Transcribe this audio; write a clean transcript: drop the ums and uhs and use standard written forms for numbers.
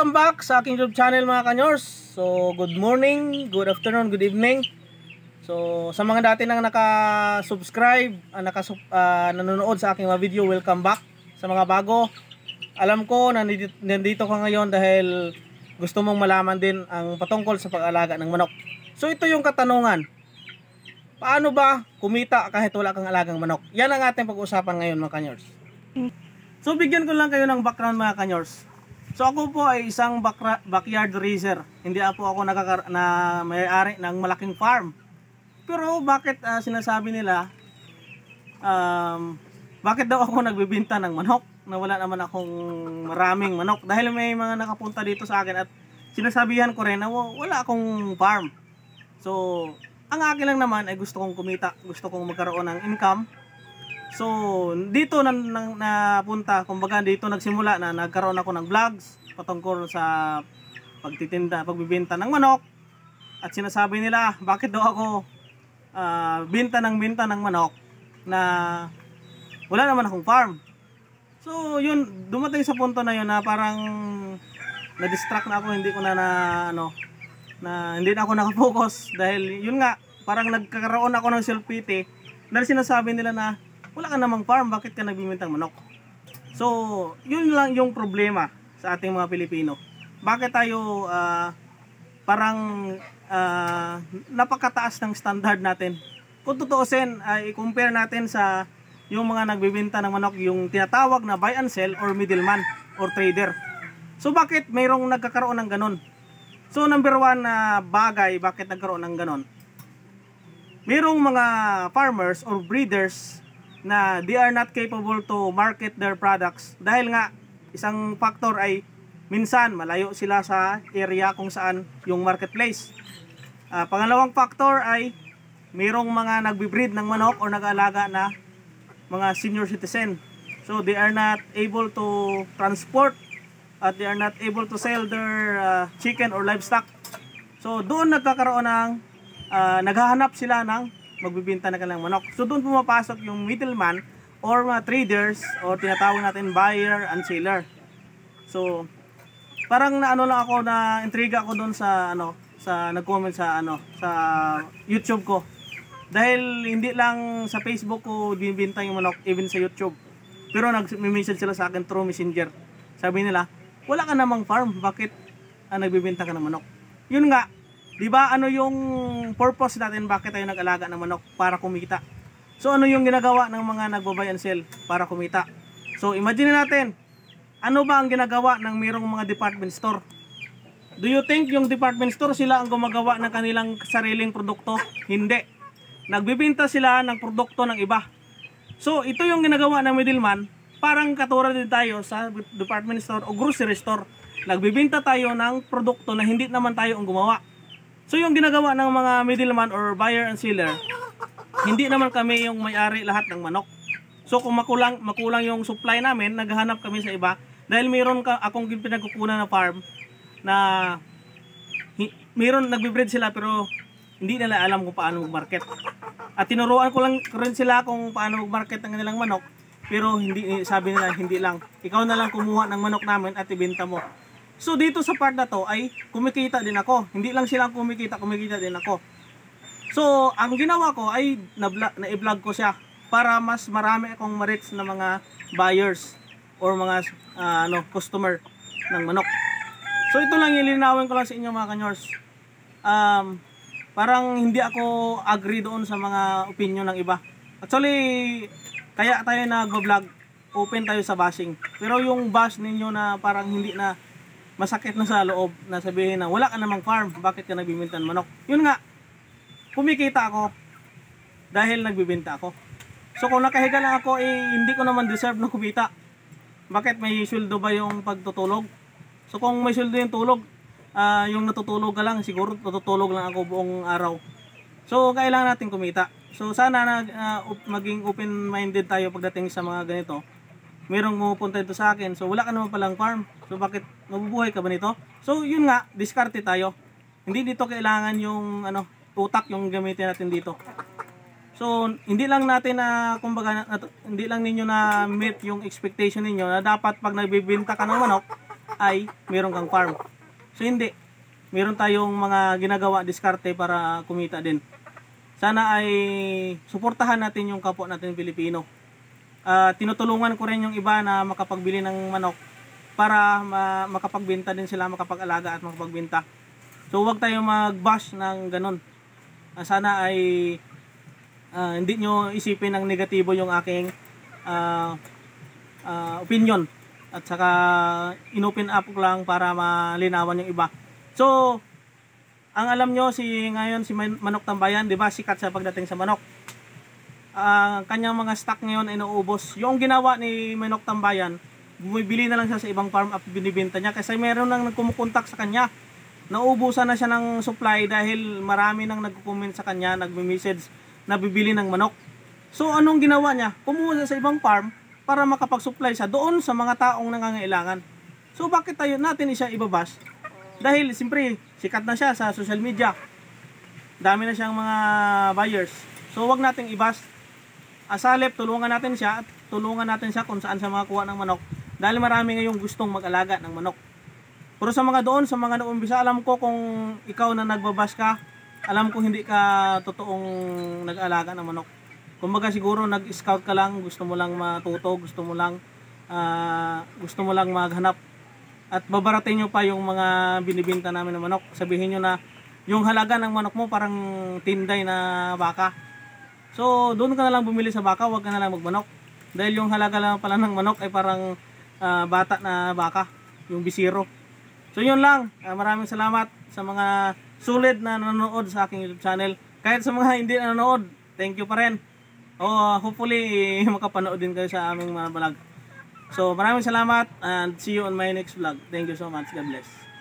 welcome back sa aking YouTube channel mga kanyors. So, good morning, good afternoon, good evening. So, sa mga dati nang naka-subscribe, nanonood sa aking mga video, welcome back. Sa mga bago, alam ko na nandito ka ngayon dahil gusto mong malaman din ang patungkol sa pag-alaga ng manok. So, ito yung katanungan. Paano ba kumita kahit wala kang alagang manok? Yan ang ating pag-uusapan ngayon mga kanyors. So, bigyan ko lang kayo ng background mga kanyors. So ako po ay isang backyard raiser. Hindi po ako may-ari ng malaking farm. Pero bakit sinasabi nila bakit daw ako nagbebenta ng manok na wala naman akong maraming manok? Dahil may mga nakapunta dito sa akin at sinasabihan ko rin na wala akong farm. So ang akin lang naman ay gusto kong kumita, gusto kong magkaroon ng income. So, dito napunta, kumbaga dito nagsimula na nagkaroon ako ng vlogs patungkol sa pagbibenta ng manok. At sinasabi nila, bakit daw ako benta ng manok na wala naman akong farm. So, yun, dumating sa punto na yun na parang na-distract na ako, hindi na ako nakafocus dahil yun nga, parang nagkakaroon ako ng self-pity dahil sinasabi nila na wala ka namang farm, bakit ka nagbibenta ng manok? So, yun lang yung problema sa ating mga Pilipino. Bakit tayo parang napakataas ng standard natin? Kung tutuusin, i-compare natin sa yung mga nagbibenta ng manok, yung tinatawag na buy and sell or middleman or trader. So, bakit mayroong nagkakaroon ng ganon? So, number one na bagay, bakit nagkaroon ng ganon? Mayroong mga farmers or breeders na they are not capable to market their products dahil nga isang factor ay minsan malayo sila sa area kung saan yung marketplace. Pangalawang factor ay mayroong mga nagbi-breed ng manok o nag-aalaga na mga senior citizen. So they are not able to transport at they are not able to sell their chicken or livestock. So doon nagkakaroon ng naghahanap sila ng magbibenta na kanilang manok. So doon pumapasok yung middleman or mga traders o tinatawag natin buyer and seller. So parang lang ako na intriga ako doon sa nag-comment sa YouTube ko. Dahil hindi lang sa Facebook ko binibenta yung manok, even sa YouTube. Pero nag-message sila sa akin through Messenger. Sabi nila, wala ka namang farm, bakit nagbibenta ka ng manok? Yun nga, di ba yung purpose natin bakit tayo nag-alaga ng manok? Para kumita. So ano yung ginagawa ng mga nagbo-buy and sell para kumita? So imagine natin, ano ba ang ginagawa ng mayroong mga department store? Do you think yung department store sila ang gumagawa ng kanilang sariling produkto? Hindi. Nagbibenta sila ng produkto ng iba. So ito yung ginagawa ng middleman, parang katulad din tayo sa department store o grocery store. Nagbibenta tayo ng produkto na hindi naman tayo ang gumawa. So yung ginagawa ng mga middleman or buyer and seller, hindi naman kami yung may-ari lahat ng manok. So kung makulang yung supply namin, naghahanap kami sa iba. Dahil mayroon akong pinagkukunan na farm na mayroon nagbe-breed sila pero hindi nila alam kung paano mag-market. At tinuruan ko rin sila kung paano mag-market ng kanilang manok. Pero sabi nila hindi lang. Ikaw na lang kumuha ng manok namin at ibenta mo. So dito sa part na to ay kumikita din ako. Hindi lang sila kumikita din ako. So ang ginawa ko ay na-vlog ko siya para mas marami akong ma-reach na mga buyers or mga customer ng manok. So ito lang ilinawin ko lang sa inyo mga kanyors. Parang hindi ako agree doon sa mga opinion ng iba. Actually, kaya tayo nag-vlog, open tayo sa bashing. Pero yung bash ninyo na parang hindi na masakit na sa loob na sabihin na wala ka namang farm, bakit ka nagbibenta ng manok? Yun nga, kumikita ako dahil nagbibenta ako. So kung nakahiga lang ako, hindi ko naman deserve na kumita. Bakit may sweldo ba yung pagtutulog? So kung may sweldo yung tulog, yung natutulog ka lang, siguro natutulog lang ako buong araw. So kailangan natin kumita. So sana maging open-minded tayo pagdating sa mga ganito. Merong pumupunta ito sa akin, so wala ka naman palang farm. So bakit mabubuhay ka ba nito? So yun nga, diskarte tayo. Hindi dito kailangan yung utak yung gamitin natin dito. So hindi lang natin kumbaga hindi lang ninyo na meet yung expectation ninyo na dapat pag nagbebenta ka ng manok ay meron kang farm. So hindi. Meron tayong mga ginagawa, diskarte para kumita din. Sana ay suportahan natin yung kapwa natin Pilipino. Tinutulungan ko rin yung iba na makapagbili ng manok para makapagbenta din sila, makapag-alaga at makapagbenta. So huwag tayo mag-bash ng ganun. Sana ay hindi nyo isipin ng negatibo yung aking opinion. At saka inopen up ko lang para malinawan yung iba. So, ang alam nyo, ngayon si Manok Tambayan, di ba, sikat sa pagdating sa manok. Kanyang mga stock ngayon ay nauubos. Yung ginawa ni Manok Tambayan, bumibili na lang siya sa ibang farm at binibenta niya kasi meron nang nagkumukontak sa kanya. Nauubusan na siya ng supply dahil marami nang nagko-comment sa kanya, nagme-message na bibili ng manok. So anong ginawa niya? Kumuha siya sa ibang farm para makapag-supply siya doon sa mga taong nangangailangan. So bakit natin siya ibabash? Dahil siyempre sikat na siya sa social media. Dami na siyang mga buyers. So wag nating i-bash. Asalip, tulungan natin siya at tulungan natin siya kung saan siya makakuha ng manok. Dahil marami ngayong gustong mag-alaga ng manok. Pero sa mga doon, sa mga nauumpisa, alam ko kung ikaw na nagbabash ka, alam ko hindi ka totoong nag-alaga ng manok. Kumbaga siguro nag-scout ka lang, gusto mo lang matuto, gusto mo lang maghanap. At babaratin nyo pa yung mga binibinta namin ng manok. Sabihin nyo na yung halaga ng manok mo parang tinday na baka. So doon ka na lang bumili sa baka, wag ka na lang magmanok. Dahil yung halaga lang pala ng manok ay parang bata na baka, yung bisiro. So yun lang, maraming salamat sa mga sulit na nanonood sa aking YouTube channel. Kahit sa mga hindi nanonood, thank you pa rin. Hopefully makapanood din kayo sa aming mga vlog. So maraming salamat and see you on my next vlog. Thank you so much. God bless.